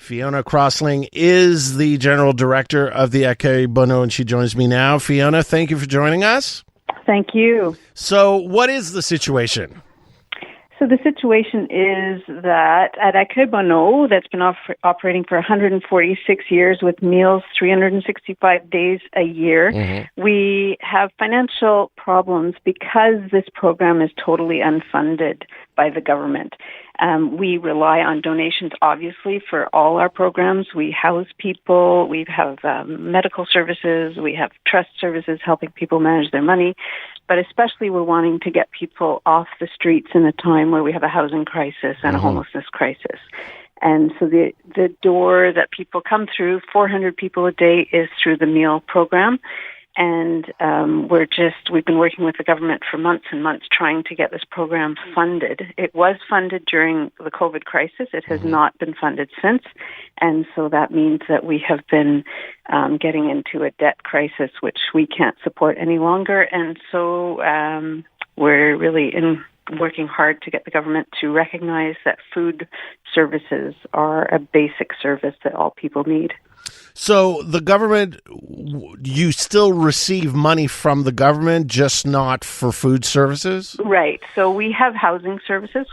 Fiona Crossling is the General Director of the Accueil Bonneau, and she joins me now. Fiona, thank you for joining us. Thank you. So what is the situation? So the situation is that at Accueil Bonneau, that's been operating for 146 years with meals 365 days a year, we have financial problems because this program is totally unfunded by the government. We rely on donations, obviously, for all our programs. We house people, we have medical services, we have trust services helping people manage their money. But especially we're wanting to get people off the streets in a time where we have a housing crisis and a homelessness crisis. And so the door that people come through, 400 people a day, is through the meal program. And we've been working with the government for months and months trying to get this program funded. It was funded during the COVID crisis. It has not been funded since. And so that means that we have been getting into a debt crisis, which we can't support any longer. And so we're really working hard to get the government to recognize that food services are a basic service that all people need. So the government, you still receive money from the government, just not for food services? Right. So we have housing services.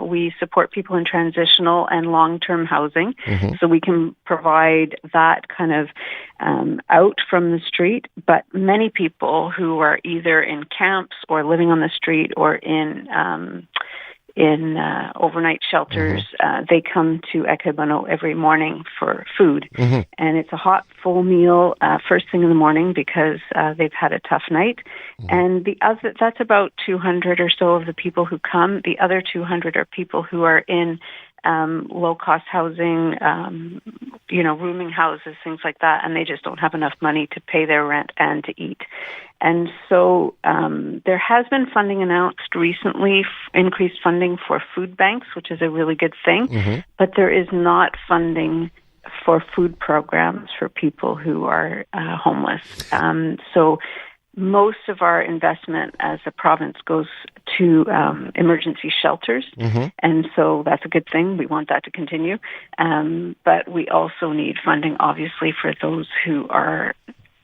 We support people in transitional and long-term housing. So we can provide that kind of out from the street. But many people who are either in camps or living on the street or in overnight shelters, they come to Accueil Bonneau every morning for food. And it's a hot, full meal first thing in the morning because they've had a tough night. And that's about 200 or so of the people who come. The other 200 are people who are in low-cost housing, rooming houses, things like that, and they just don't have enough money to pay their rent and to eat. And so there has been funding announced recently, increased funding for food banks, which is a really good thing, but there is not funding for food programs for people who are homeless. So most of our investment as a province goes to emergency shelters, and so that's a good thing. We want that to continue. But we also need funding, obviously, for those who are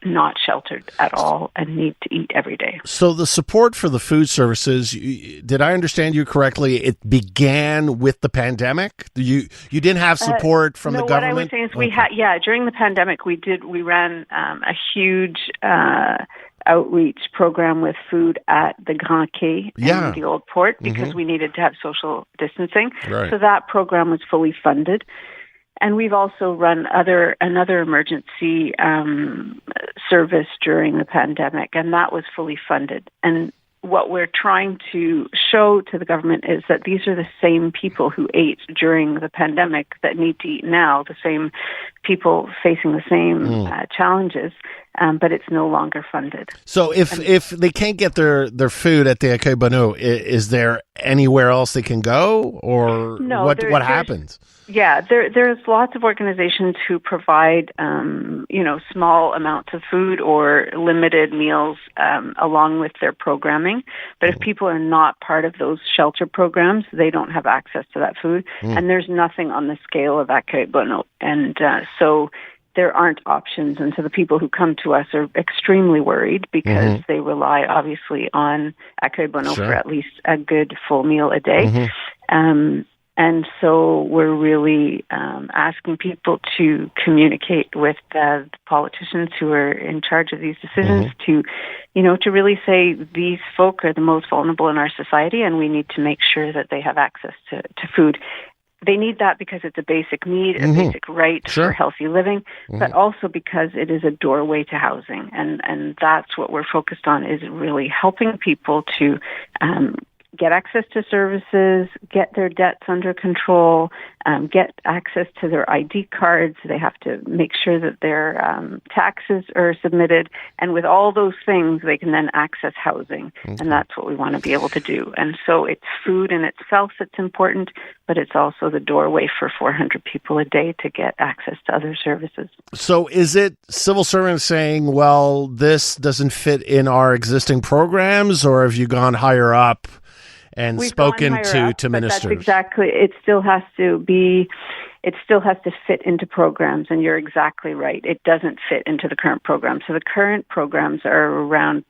not sheltered at all and need to eat every day. So the support for the food services, did I understand you correctly, it began with the pandemic? You didn't have support from the government? No, what I was saying is during the pandemic we ran a huge outreach program with food at the Grand Quai and the Old Port because we needed to have social distancing. Right. So that program was fully funded. And we've also run another emergency service during the pandemic, and that was fully funded. And what we're trying to show to the government is that these are the same people who ate during the pandemic that need to eat now, the same people facing the same challenges, but it's no longer funded. So if they can't get their food at the Accueil Bonneau, is there anywhere else they can go, or no, what happens? Yeah, there's lots of organizations who provide, small amounts of food or limited meals along with their programming. But if people are not part of those shelter programs, they don't have access to that food. And there's nothing on the scale of Accueil Bonneau. And so there aren't options. And so the people who come to us are extremely worried because they rely, obviously, on Accueil Bonneau for at least a good full meal a day. And so we're really asking people to communicate with the politicians who are in charge of these decisions to really say these folk are the most vulnerable in our society and we need to make sure that they have access to food. They need that because it's a basic need, a basic right for healthy living, but also because it is a doorway to housing. And that's what we're focused on, is really helping people to get access to services, get their debts under control, get access to their ID cards. They have to make sure that their taxes are submitted. And with all those things, they can then access housing. And that's what we want to be able to do. And so it's food in itself that's important, but it's also the doorway for 400 people a day to get access to other services. So is it civil servants saying, well, this doesn't fit in our existing programs, or have you gone higher up and spoken to ministers? That's exactly. It still has to be it still has to fit into programs, and you're exactly right. It doesn't fit into the current program. So the current programs are around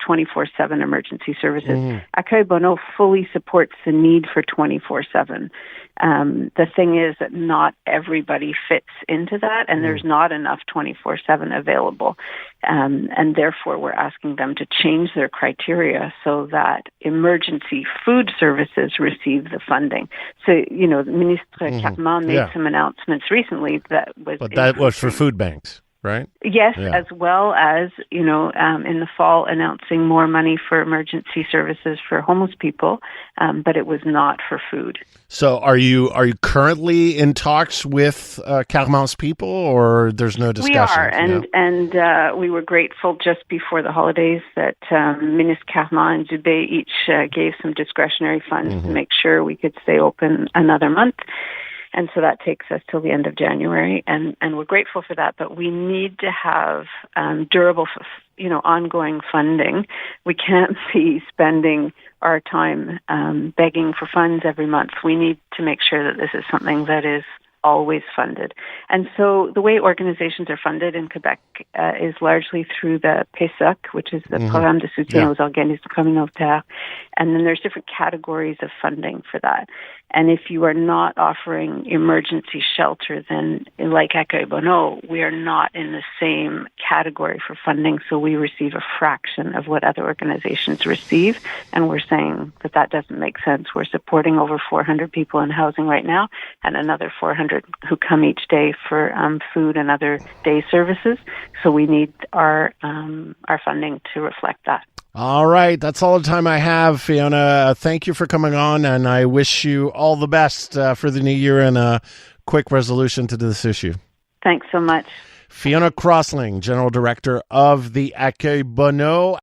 24/7 emergency services. Accueil Bonneau fully supports the need for 24/7. The thing is that not everybody fits into that, and there's not enough 24/7 available. And therefore, we're asking them to change their criteria so that emergency food services receive the funding. So, Ministre Carman made some announcements recently that was... But that was for food banks, right? Yes, as well as, in the fall announcing more money for emergency services for homeless people, but it was not for food. So are you currently in talks with Carman's people, or there's no discussion? We are, and we were grateful just before the holidays that Ministre Carman and Dubé each gave some discretionary funds to make sure we could stay open another month. And so that takes us till the end of January, and we're grateful for that. But we need to have durable, ongoing funding. We can't be spending our time begging for funds every month. We need to make sure that this is something that is always funded. And so the way organizations are funded in Quebec is largely through the PSOC, which is the Programme de soutien aux organismes communautaires. And then there's different categories of funding for that. And if you are not offering emergency shelter, then like Accueil Bonneau, we are not in the same category for funding, so we receive a fraction of what other organizations receive. And we're saying that doesn't make sense. We're supporting over 400 people in housing right now, and another 400 who come each day for food and other day services. So we need our funding to reflect that. All right. That's all the time I have, Fiona. Thank you for coming on, and I wish you all the best for the new year and a quick resolution to this issue. Thanks so much. Fiona Crossling, General Director of the Accueil Bonneau.